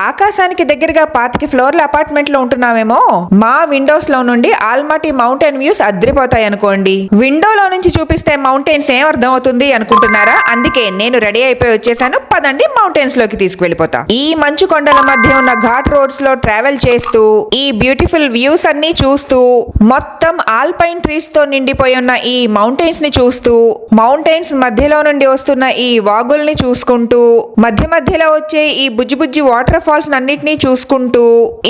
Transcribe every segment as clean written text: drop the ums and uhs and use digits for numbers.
ఆకాశానికి దగ్గరగా 25 ఫ్లోర్ల అపార్ట్మెంట్ లో ఉంటున్నామేమో. మా విండోస్ లో నుండి ఆల్మాటీ మౌంటైన్ వ్యూస్ అద్రిపోతాయి అనుకోండి. విండోలో నుంచి చూపిస్తే మౌంటైన్స్ ఏం అర్థం అవుతుంది అనుకుంటున్నారా? అందుకే నేను రెడీ అయిపోయి వచ్చేసాను. పదండి మౌంటైన్స్ లోకి తీసుకువెళ్ళిపోతా. ఈ మంచు కొండల మధ్య ఉన్న ఘాట్ రోడ్స్ లో ట్రావెల్ చేస్తూ ఈ బ్యూటిఫుల్ వ్యూస్ అన్ని చూస్తూ మొత్తం ఆల్పైన్ ట్రీస్ తో నిండిపోయి ఉన్న ఈ మౌంటైన్స్ ని చూస్తూ మౌంటైన్స్ మధ్యలో నుండి వస్తున్న ఈ వాగుల్ని చూసుకుంటూ మధ్య మధ్యలో వచ్చే ఈ బుజ్జి బుజ్జి వాటర్ ఫాల్స్ అన్నిటినీ చూసుకుంటూ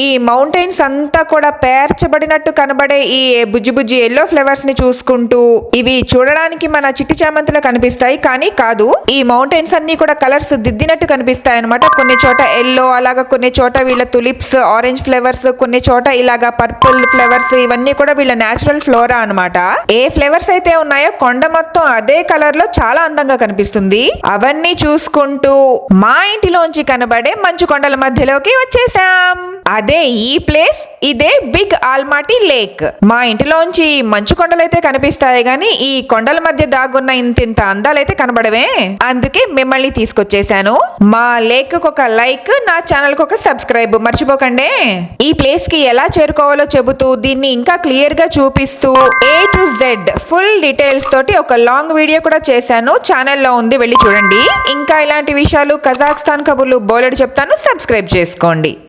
ఈ మౌంటైన్స్ అంతా కూడా పేర్చబడినట్టు కనబడే ఈ బుజ్జి బుజ్జి ఎల్లో ఫ్లవర్స్ ని చూసుకుంటూ ఇవి చూడడానికి మన చిట్టి చామంతులు కనిపిస్తాయి కానీ కాదు. ఈ మౌంటైన్స్ అన్ని కూడా కలర్స్ దిద్దినట్టు కనిపిస్తాయి అనమాట. కొన్ని చోట ఎల్లో, అలాగా కొన్ని చోట వీళ్ళ తులిప్స్ ఆరెంజ్ ఫ్లవర్స్, కొన్ని చోట ఇలాగా పర్పుల్ ఫ్లవర్స్, ఇవన్నీ కూడా వీళ్ళ నేచురల్ ఫ్లోరా అనమాట. ఏ ఫ్లవర్స్ అయితే ఉన్నాయో కొండ మొత్తం అదే కలర్ లో చాలా అందంగా కనిపిస్తుంది. అవన్నీ చూసుకుంటూ మా ఇంటిలోంచి కనబడే మంచు కొండల మధ్యలోకి వచ్చేసాం. అదే ఈ ప్లేస్. ఇదే బిగ్ ఆల్మాటీ లేక్. మా ఇంటిలోంచి మంచు కొండలైతే కనిపిస్తాయి గానీ ఈ కొండల మధ్య దాగున్న ఇంతింత అందాలైతే కనబడవే. అందుకే మిమ్మల్ని తీసుకొచ్చేసాను. మా లేక్ ఒక లైక్, నా ఛానల్ కు ఒక సబ్స్క్రైబ్ మర్చిపోకండి. ఈ ప్లేస్ కి ఎలా చేరుకోవాలో చెబుతూ దీన్ని ఇంకా క్లియర్ గా చూపిస్తూ A to Z full details తోటి ఒక లాంగ్ వీడియో కూడా చేశాను. ఛానల్లో ఉంది, వెళ్ళి చూడండి. ఇంకా ఇలాంటి విషయాలు కజాఖ్స్తాన్ కబుర్లు బోలెడు చెప్తాను. సబ్స్క్రైబ్ చేసుకోండి.